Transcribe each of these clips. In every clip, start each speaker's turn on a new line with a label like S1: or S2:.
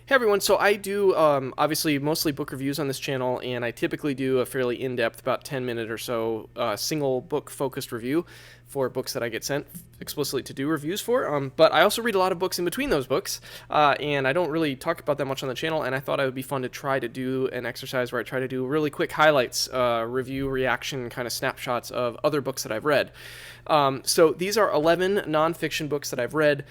S1: Hey everyone, so I do obviously mostly book reviews on this channel, and I typically do a fairly in-depth, about 10-minute or so, single book focused review for books that I get sent explicitly to do reviews for. But I also read a lot of books in between those books, and I don't really talk about that much on the channel, and I thought it would be fun to try to do an exercise where I try to do really quick highlights, review, reaction, kind of snapshots of other books that I've read. So these are 11 nonfiction books that I've read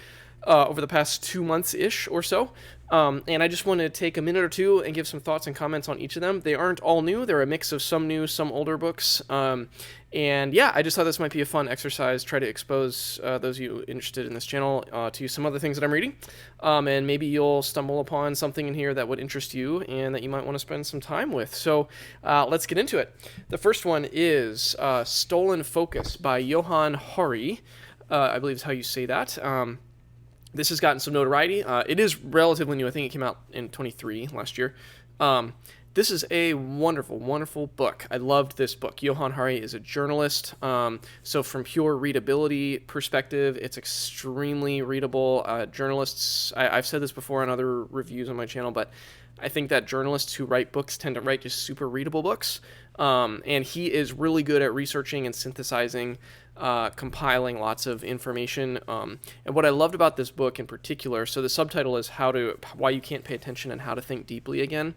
S1: over the past 2 months-ish or so. And I just want to take a minute or two and give some thoughts and comments on each of them. They aren't all new. They're a mix of some new, some older books. And yeah, I just thought this might be a fun exercise, try to expose those of you interested in this channel to some other things that I'm reading. And maybe you'll stumble upon something in here that would interest you and that you might want to spend some time with. So let's get into it. The first one is Stolen Focus by Johann Hari, I believe is how you say that. This has gotten some notoriety. It is relatively new. I think it came out in 23 last year. This is a wonderful, wonderful book. I loved this book. Johann Hari is a journalist. So from pure readability perspective, it's extremely readable. Journalists, I've said this before on other reviews on my channel, but I think that journalists who write books tend to write just super readable books. And he is really good at researching and synthesizing, compiling lots of information. And what I loved about this book in particular, so the subtitle is Why You Can't Pay Attention and How to Think Deeply Again.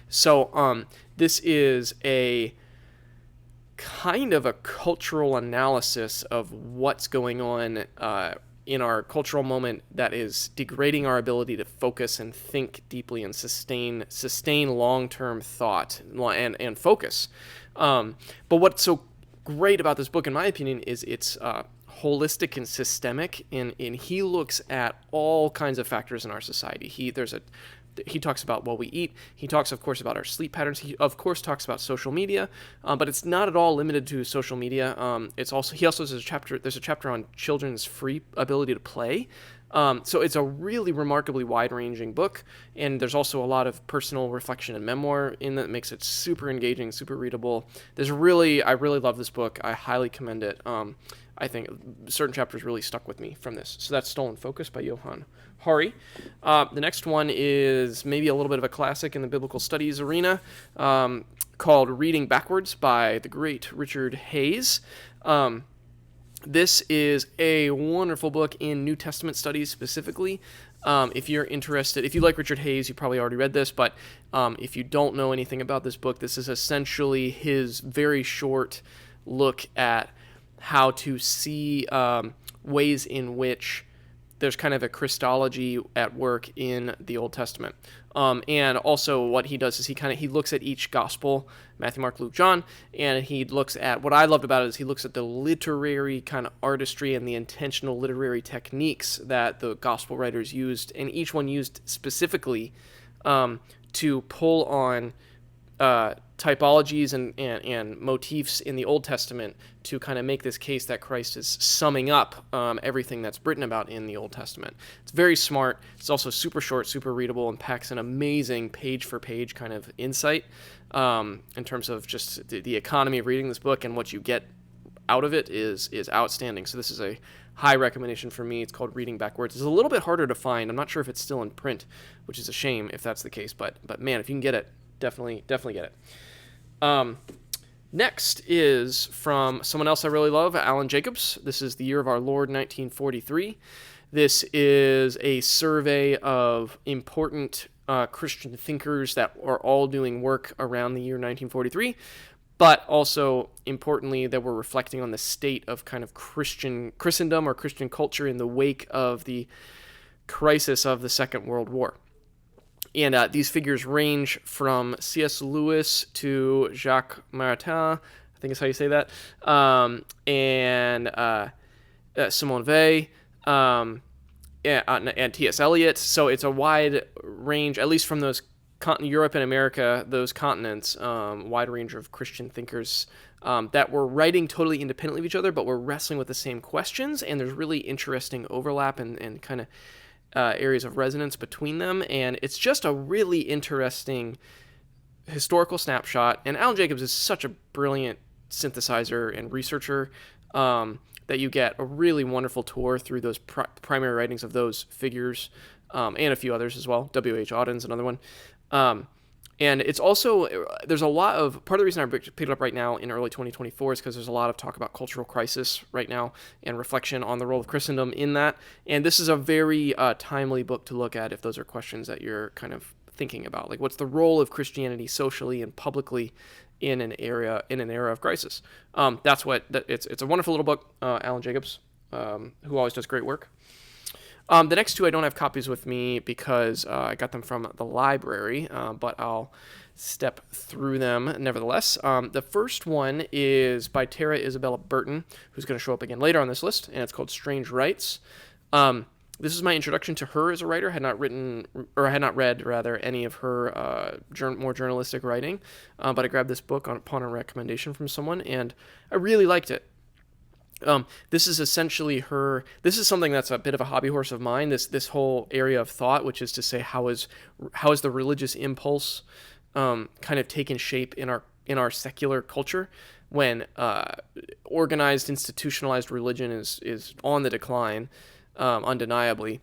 S1: So this is a kind of a cultural analysis of what's going on in our cultural moment that is degrading our ability to focus and think deeply and sustain long-term thought and focus. But what's so great about this book, in my opinion, is it's holistic and systemic, and he looks at all kinds of factors in our society. He talks about what we eat. He talks, of course, about our sleep patterns. He, of course, talks about social media, but it's not at all limited to social media. He also has a chapter. There's a chapter on children's free ability to play. So it's a really remarkably wide-ranging book, and there's also a lot of personal reflection and memoir in that makes it super engaging, super readable. I really love this book. I highly commend it. I think certain chapters really stuck with me from this. So that's Stolen Focus by Johann Hari. The next one is maybe a little bit of a classic in the biblical studies arena, called Reading Backwards by the great Richard Hayes. This is a wonderful book in New Testament studies specifically. If you're interested, if you like Richard Hayes, you probably already read this, but if you don't know anything about this book, this is essentially his very short look at how to see ways in which there's kind of a Christology at work in the Old Testament. And also what he does is he looks at each gospel, Matthew, Mark, Luke, John, and he looks at, what I loved about it is he looks at the literary kind of artistry and the intentional literary techniques that the gospel writers used, and each one used specifically to pull on typologies and motifs in the Old Testament to kind of make this case that Christ is summing up everything that's written about in the Old Testament. It's very smart. It's also super short, super readable, and packs an amazing page-for-page kind of insight in terms of just the economy of reading this book, and what you get out of it is outstanding. So this is a high recommendation for me. It's called Reading Backwards. It's a little bit harder to find. I'm not sure if it's still in print, which is a shame if that's the case, but man, if you can get it, definitely get it. Next is from someone else I really love, Alan Jacobs. This is The Year of Our Lord, 1943. This is a survey of important Christian thinkers that are all doing work around the year 1943, but also, importantly, that we're reflecting on the state of kind of Christendom or Christian culture in the wake of the crisis of the Second World War. And these figures range from C.S. Lewis to Jacques Maritain, I think is how you say that, and Simone Weil, and T.S. Eliot. So it's a wide range, at least from those Europe and America, those continents, wide range of Christian thinkers that were writing totally independently of each other, but were wrestling with the same questions, and there's really interesting overlap and kind of areas of resonance between them, and it's just a really interesting historical snapshot. And Alan Jacobs is such a brilliant synthesizer and researcher that you get a really wonderful tour through those primary writings of those figures. and a few others as well. W.H. Auden's another one. And it's also, there's a lot of, part of the reason I picked it up right now in early 2024 is because there's a lot of talk about cultural crisis right now and reflection on the role of Christendom in that. And this is a very timely book to look at if those are questions that you're kind of thinking about. Like, what's the role of Christianity socially and publicly in an era of crisis? It's a wonderful little book. Alan Jacobs, who always does great work. The next two I don't have copies with me because I got them from the library, but I'll step through them nevertheless. The first one is by Tara Isabella Burton, who's going to show up again later on this list, and it's called Strange Rites. This is my introduction to her as a writer. I had not read any of her more journalistic writing, but I grabbed this book upon a recommendation from someone, and I really liked it. This is essentially this is something that's a bit of a hobby horse of mine, this whole area of thought, which is to say, how is the religious impulse kind of taken shape in our secular culture when organized, institutionalized religion is on the decline, undeniably.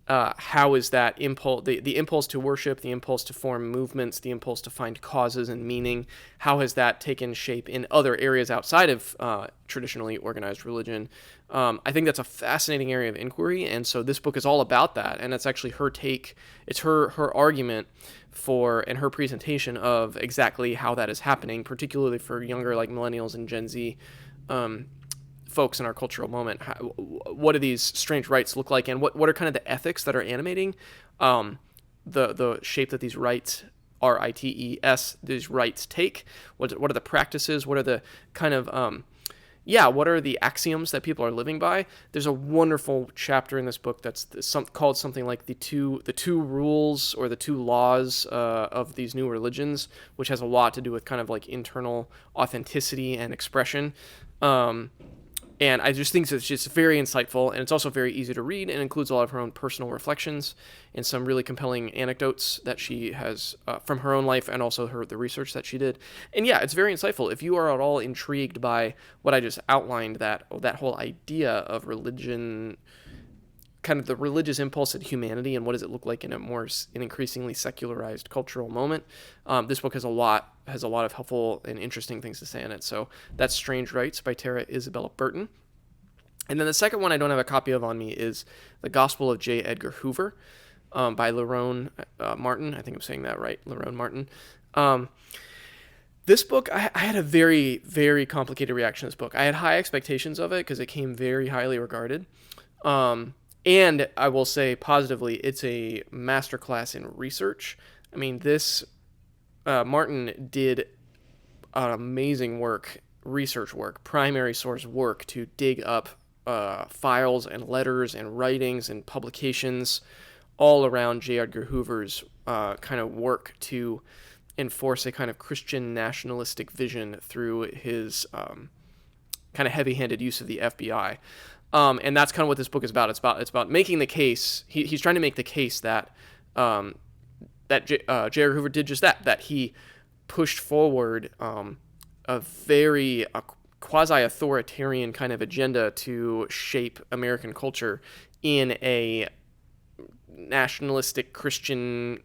S1: How is that impulse, the impulse to worship, the impulse to form movements, the impulse to find causes and meaning, how has that taken shape in other areas outside of traditionally organized religion? I think that's a fascinating area of inquiry, and so this book is all about that, and it's actually her take, it's her argument for, and her presentation of exactly how that is happening, particularly for younger, like millennials and Gen Z folks in our cultural moment. What do these strange rites look like, and what are kind of the ethics that are animating the shape that these rites, R-I-T-E-S, these rites take? What are the practices? What are the kind of what are the axioms that people are living by? There's a wonderful chapter in this book that's called something like the two rules or the two laws of these new religions, which has a lot to do with kind of like internal authenticity and expression. And I just think it's just very insightful, and it's also very easy to read, and includes a lot of her own personal reflections and some really compelling anecdotes that she has from her own life, and also the research that she did. And yeah, it's very insightful. If you are at all intrigued by what I just outlined, that whole idea of religion, kind of the religious impulse in humanity, and what does it look like in an increasingly secularized cultural moment, this book has a lot of helpful and interesting things to say in it. So that's Strange Rites by Tara Isabella Burton. And then the second one I don't have a copy of on me is The Gospel of J. Edgar Hoover by Lerone Martin. I think I'm saying that right, Lerone Martin. This book, I had a very, very complicated reaction to this book. I had high expectations of it because it came very highly regarded. And I will say positively, it's a masterclass in research. I mean, this Martin did an amazing research work, primary source work to dig up files and letters and writings and publications all around J. Edgar Hoover's kind of work to enforce a kind of Christian nationalistic vision through his kind of heavy-handed use of the FBI. And that's kind of what this book is about. It's about making the case. He's trying to make the case that J. Edgar Hoover did just that he pushed forward a very quasi-authoritarian kind of agenda to shape American culture in a nationalistic Christian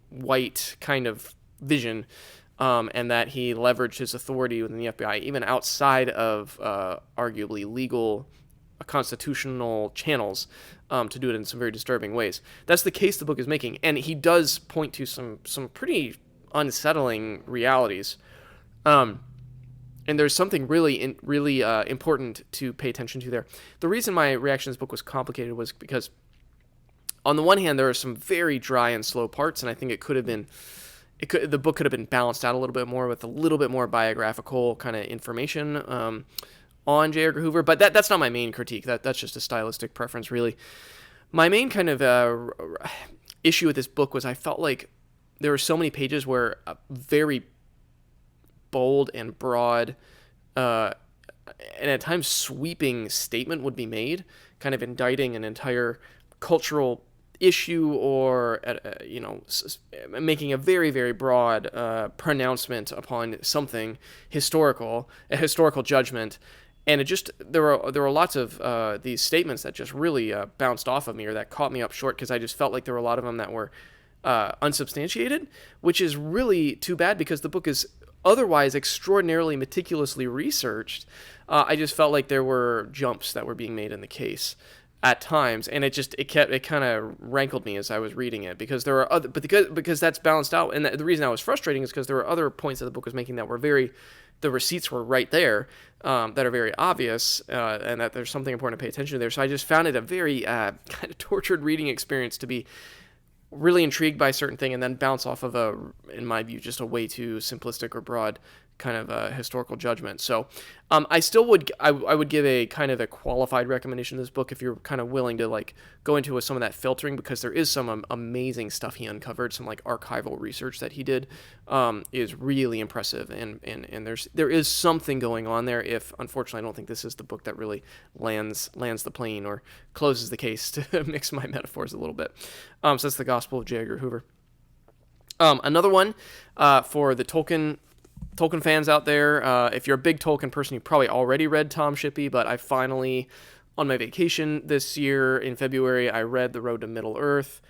S1: white kind of vision, and that he leveraged his authority within the FBI even outside of arguably legal constitutional channels to do it in some very disturbing ways. That's the case the book is making, and he does point to some pretty unsettling realities. And there's something really important to pay attention to there. The reason my reaction to this book was complicated was because, on the one hand, there are some very dry and slow parts, and I think the book could have been balanced out a little bit more with a little bit more biographical kind of information on J. Edgar Hoover. But that's not my main critique. That's just a stylistic preference, really. My main kind of issue with this book was I felt like there were so many pages where a very bold and broad and at times sweeping statement would be made, kind of indicting an entire cultural issue or making a very, very broad pronouncement upon something historical, a historical judgment, And there were lots of these statements that just really bounced off of me, or that caught me up short, because I just felt like there were a lot of them that were unsubstantiated, which is really too bad because the book is otherwise extraordinarily meticulously researched. I just felt like there were jumps that were being made in the case at times, and it kind of rankled me as I was reading it, because there are other, but because that's balanced out, and the reason I was frustrating is because there were other points that the book was making that were the receipts were right there, that are very obvious, and that there's something important to pay attention to there. So I just found it a very kind of tortured reading experience to be really intrigued by a certain thing and then bounce off of in my view, just a way too simplistic or broad kind of a historical judgment. So I still would I would give a kind of a qualified recommendation to this book if you're kind of willing to like go into some of that filtering, because there is some amazing stuff he uncovered. Some like archival research that he did is really impressive, and there is something going on there. If unfortunately I don't think this is the book that really lands the plane or closes the case, to mix my metaphors a little bit. So that's the Gospel of J. Edgar Hoover. Another one for the Tolkien fans out there, if you're a big Tolkien person, you probably already read Tom Shippey, but I finally, on my vacation this year in February, I read The Road to Middle-earth.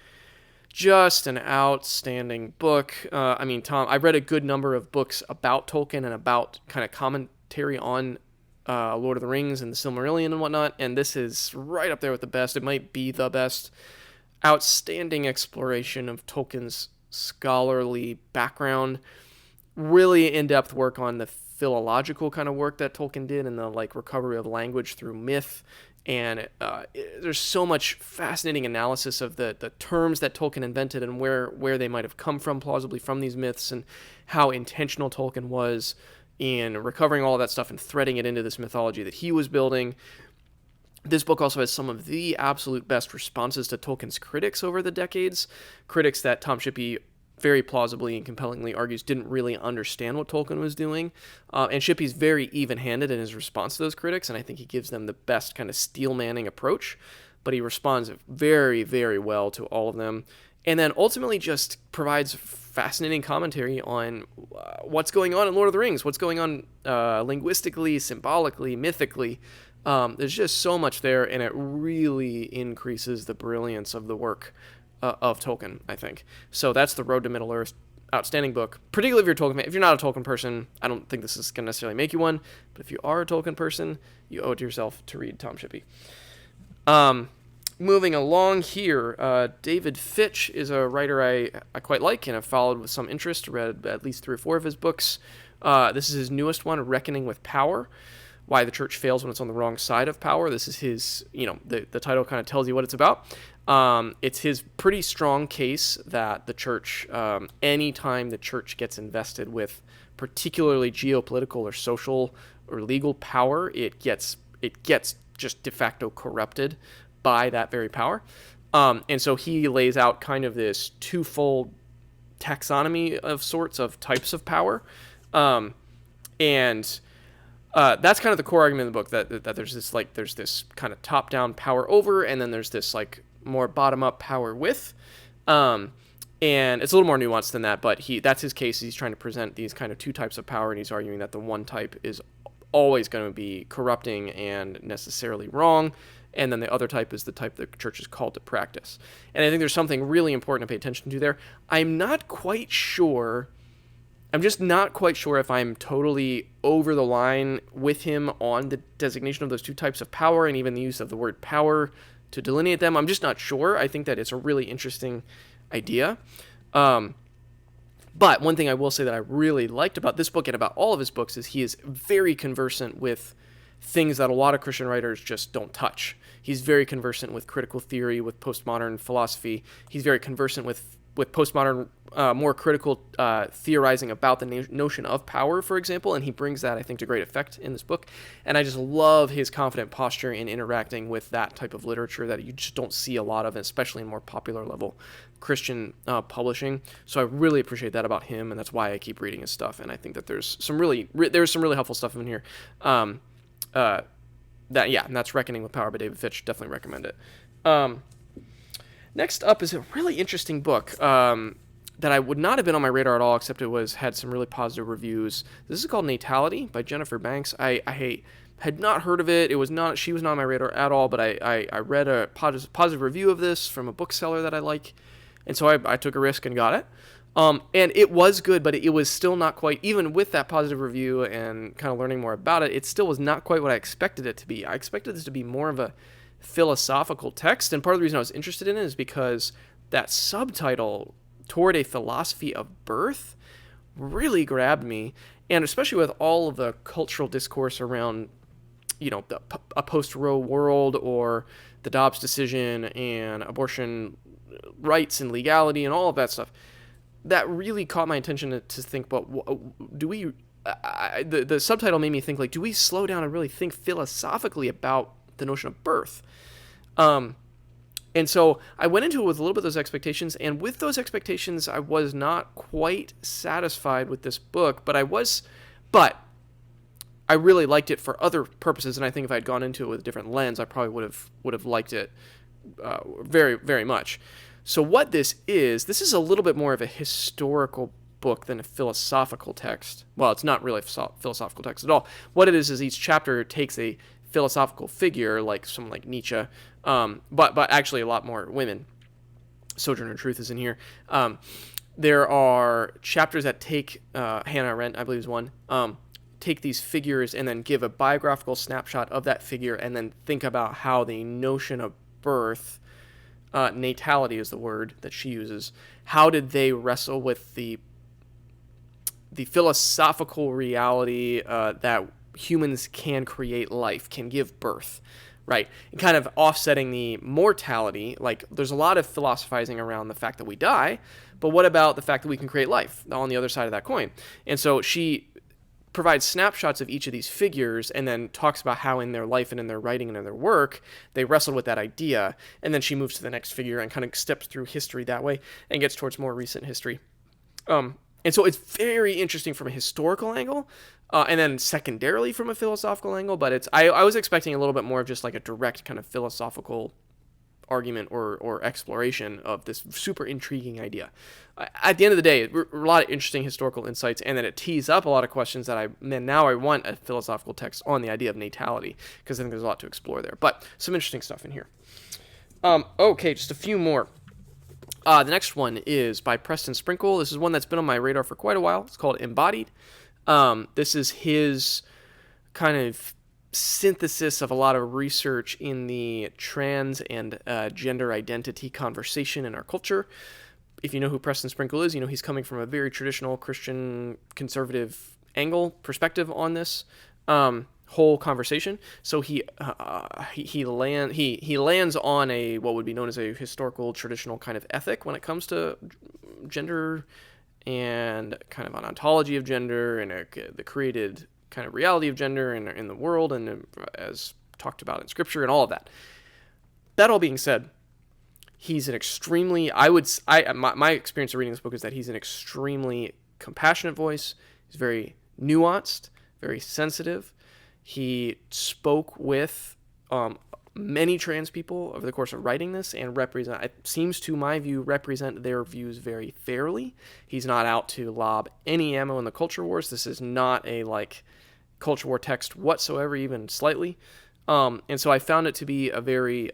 S1: Just an outstanding book. I read a good number of books about Tolkien and about kind of commentary on Lord of the Rings and the Silmarillion and whatnot, and this is right up there with the best. It might be the best. Outstanding exploration of Tolkien's scholarly background. Really in-depth work on the philological kind of work that Tolkien did, and the like recovery of language through myth. And there's so much fascinating analysis of the terms that Tolkien invented and where they might have come from, plausibly from these myths, and how intentional Tolkien was in recovering all of that stuff and threading it into this mythology that he was building. This book also has some of the absolute best responses to Tolkien's critics over the decades, critics that Tom Shippey very plausibly and compellingly argues didn't really understand what Tolkien was doing. And Shippey's very even-handed in his response to those critics, and I think he gives them the best kind of steel-manning approach, but he responds very, very well to all of them, and then ultimately just provides fascinating commentary on what's going on in Lord of the Rings, what's going on linguistically, symbolically, mythically. There's just so much there, and it really increases the brilliance of the work of Tolkien, I think. So that's The Road to Middle-earth. Outstanding book, particularly if you're a Tolkien fan. If you're not a Tolkien person, I don't think this is going to necessarily make you one, but if you are a Tolkien person, you owe it to yourself to read Tom Shippey. Moving along here, David Fitch is a writer I quite like and have followed with some interest, read at least 3 or 4 of his books. This is his newest one, Reckoning with Power: Why the Church Fails When It's on the Wrong Side of Power. This is his, the title kind of tells you what it's about. It's his pretty strong case that the church, anytime the church gets invested with particularly geopolitical or social or legal power, it gets just de facto corrupted by that very power. And so he lays out kind of this twofold taxonomy of sorts of types of power. And that's kind of the core argument in the book, that there's this kind of top-down power over, and then there's this like more bottom-up power with, and it's a little more nuanced than that, but that's his case. He's trying to present these kind of 2 types of power, and he's arguing that the one type is always going to be corrupting and necessarily wrong, and then the other type is the type the church is called to practice. And I think there's something really important to pay attention to there. I'm just not quite sure if I'm totally over the line with him on the designation of those 2 types of power, and even the use of the word power to delineate them. I'm just not sure. I think that it's a really interesting idea. But one thing I will say that I really liked about this book and about all of his books is he is very conversant with things that a lot of Christian writers just don't touch. He's very conversant with critical theory, with postmodern philosophy. He's very conversant with postmodern, more critical theorizing about the notion of power, for example, and he brings that, I think, to great effect in this book. And I just love his confident posture in interacting with that type of literature that you just don't see a lot of, especially in more popular level Christian publishing. So I really appreciate that about him, and that's why I keep reading his stuff. And I think that there's some really helpful stuff in here. And that's Reckoning with Power by David Fitch. Definitely recommend it. Next up is a really interesting book that I would not have been on my radar at all, except it had some really positive reviews. This is called Natality by Jennifer Banks. I had not heard of it. She was not on my radar at all, but I read a positive review of this from a bookseller that I like, and so I took a risk and got it. And it was good, but it was still not quite, even with that positive review and kind of learning more about it, it still was not quite what I expected it to be. I expected this to be more of a philosophical text, and part of the reason I was interested in it is because that subtitle, Toward a Philosophy of Birth, really grabbed me, and especially with all of the cultural discourse around, a post-Roe world, or the Dobbs decision and abortion rights and legality and all of that stuff. That really caught my attention to think, but do we? The subtitle made me think, like, do we slow down and really think philosophically about the notion of birth? And so I went into it with a little bit of those expectations, and with those expectations, I was not quite satisfied with this book, but I really liked it for other purposes, and I think if I'd gone into it with a different lens, I probably would have liked it very, very much. So what this is a little bit more of a historical book than a philosophical text. Well, it's not really a philosophical text at all. What it is each chapter takes a philosophical figure, like someone like Nietzsche, but actually a lot more women. Sojourner Truth is in here. There are chapters that take, Hannah Arendt, I believe is one, take these figures and then give a biographical snapshot of that figure and then think about how the notion of birth, natality is the word that she uses, how did they wrestle with the philosophical reality that humans can create life, can give birth, right? And kind of offsetting the mortality. Like, there's a lot of philosophizing around the fact that we die, but what about the fact that we can create life on the other side of that coin? And so she provides snapshots of each of these figures and then talks about how in their life and in their writing and in their work they wrestled with that idea, and then she moves to the next figure and kind of steps through history that way and gets towards more recent history. And so it's very interesting from a historical angle, and then secondarily from a philosophical angle, but I was expecting a little bit more of just like a direct kind of philosophical argument or exploration of this super intriguing idea. At the end of the day, a lot of interesting historical insights, and then it tees up a lot of questions that now I want a philosophical text on the idea of natality, because I think there's a lot to explore there. But some interesting stuff in here. Okay, just a few more. The next one is by Preston Sprinkle. This is one that's been on my radar for quite a while. It's called Embodied. This is his kind of synthesis of a lot of research in the trans and gender identity conversation in our culture. If you know who Preston Sprinkle is, he's coming from a very traditional Christian conservative perspective on this whole conversation. So he lands on a what would be known as a historical traditional kind of ethic when it comes to gender and kind of an ontology of gender and the created kind of reality of gender in the world and as talked about in scripture and all of that. That all being said, he's an extremely, my experience of reading this book is that he's an extremely compassionate voice. He's very nuanced, very sensitive. He spoke with many trans people over the course of writing this and seems to my view, represent their views very fairly. He's not out to lob any ammo in the culture wars. This is not a culture war text whatsoever, even slightly. And so I found it to be a very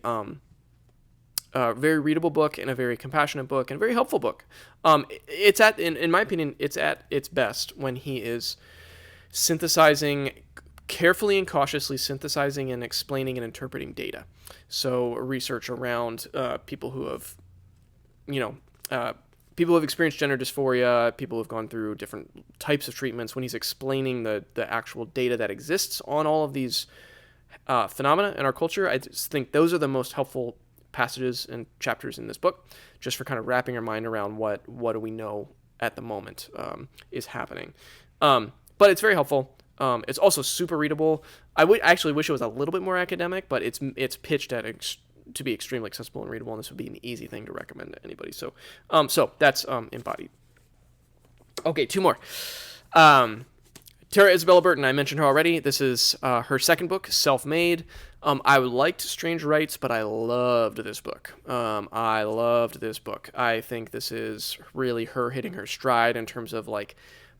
S1: readable book and a very compassionate book and a very helpful book. In my opinion, it's at its best when he is carefully and cautiously synthesizing and explaining and interpreting data. So research around people who have experienced gender dysphoria, people who have gone through different types of treatments, when he's explaining the actual data that exists on all of these phenomena in our culture. I just think those are the most helpful passages and chapters in this book, just for kind of wrapping our mind around what do we know at the moment is happening. But it's very helpful. It's also super readable. I would actually wish it was a little bit more academic, but it's pitched to be extremely accessible and readable, and this would be an easy thing to recommend to anybody. So that's Embodied. Okay, two more. Tara Isabella Burton, I mentioned her already. This is her second book, Self-Made. I liked Strange Rites, but I loved this book. I think this is really her hitting her stride in terms of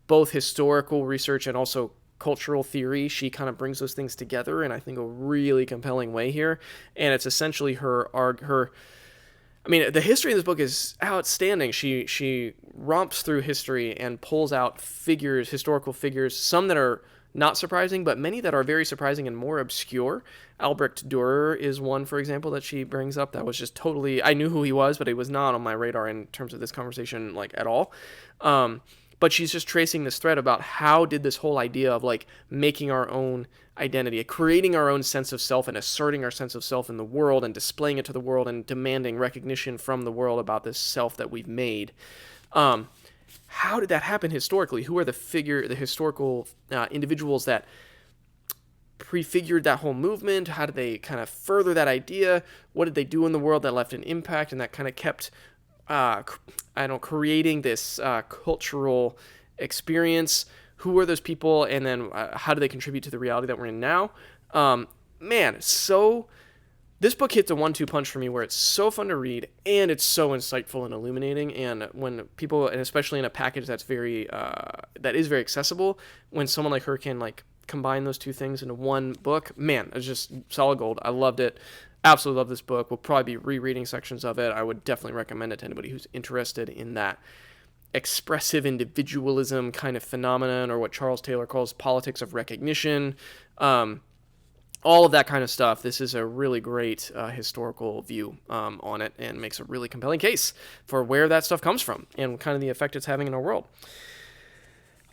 S1: both historical research and also cultural theory, she kind of brings those things together in, I think, a really compelling way here. And it's essentially I mean, the history of this book is outstanding. She romps through history and pulls out figures, historical figures, some that are not surprising, but many that are very surprising and more obscure. Albrecht Dürer is one, for example, that she brings up. That was just totally, I knew who he was, but he was not on my radar in terms of this conversation, like, at all. But she's just tracing this thread about how did this whole idea of, like, making our own identity, creating our own sense of self and asserting our sense of self in the world and displaying it to the world and demanding recognition from the world about this self that we've made. How did that happen historically? Who are the historical individuals that prefigured that whole movement? How did they kind of further that idea? What did they do in the world that left an impact and that kind of kept creating this cultural experience? Who are those people, and then how do they contribute to the reality that we're in now? This book hits a 1-2 punch for me, where it's so fun to read and it's so insightful and illuminating. And when people, and especially in a package that is very accessible, when someone like her can, like, combine those two things into one book, man, it's just solid gold. I loved it. Absolutely love this book. We'll probably be rereading sections of it. I would definitely recommend it to anybody who's interested in that expressive individualism kind of phenomenon, or what Charles Taylor calls politics of recognition, all of that kind of stuff. This is a really great historical view on it, and makes a really compelling case for where that stuff comes from and kind of the effect it's having in our world.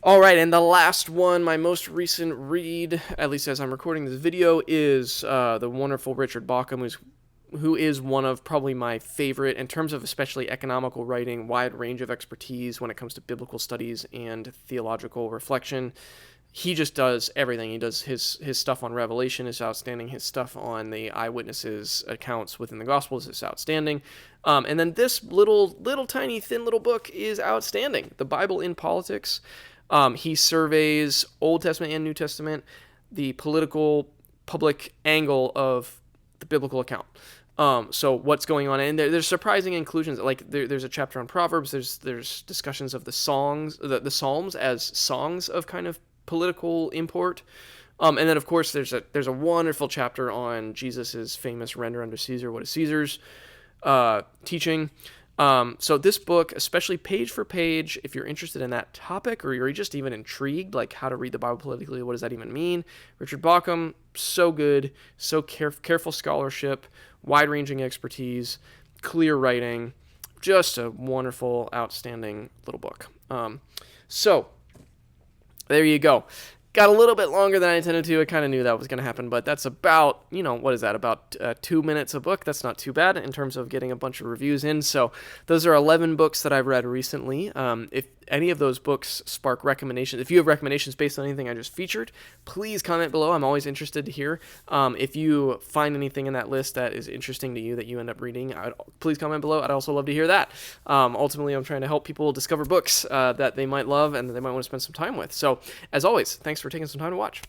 S1: All right, and the last one, my most recent read, at least as I'm recording this video, is the wonderful Richard Bauckham, who is one of probably my favorite, in terms of especially economical writing, wide range of expertise when it comes to biblical studies and theological reflection. He just does everything. He does his stuff on Revelation is outstanding. His stuff on the eyewitnesses' accounts within the Gospels is outstanding. And then this little tiny thin little book is outstanding. The Bible in Politics. He surveys Old Testament and New Testament, the political public angle of the biblical account. So what's going on, and there's surprising inclusions. Like there's a chapter on Proverbs. There's discussions of the Psalms as songs of kind of political import. And then of course there's a wonderful chapter on Jesus's famous "Render unto Caesar what is Caesar's" teaching. So this book, especially page for page, if you're interested in that topic, or you're just even intrigued, like how to read the Bible politically, what does that even mean? Richard Bauckham, so good, so careful scholarship, wide-ranging expertise, clear writing, just a wonderful, outstanding little book. So there you go. Got a little bit longer than I intended to. I kind of knew that was going to happen, but that's about, what is that, about 2 minutes a book? That's not too bad in terms of getting a bunch of reviews in. So those are 11 books that I've read recently. If any of those books spark recommendations, if you have recommendations based on anything I just featured, please comment below. I'm always interested to hear. If you find anything in that list that is interesting to you that you end up reading, please comment below. I'd also love to hear that. Ultimately, I'm trying to help people discover books that they might love and that they might want to spend some time with. So as always, thanks for taking some time to watch.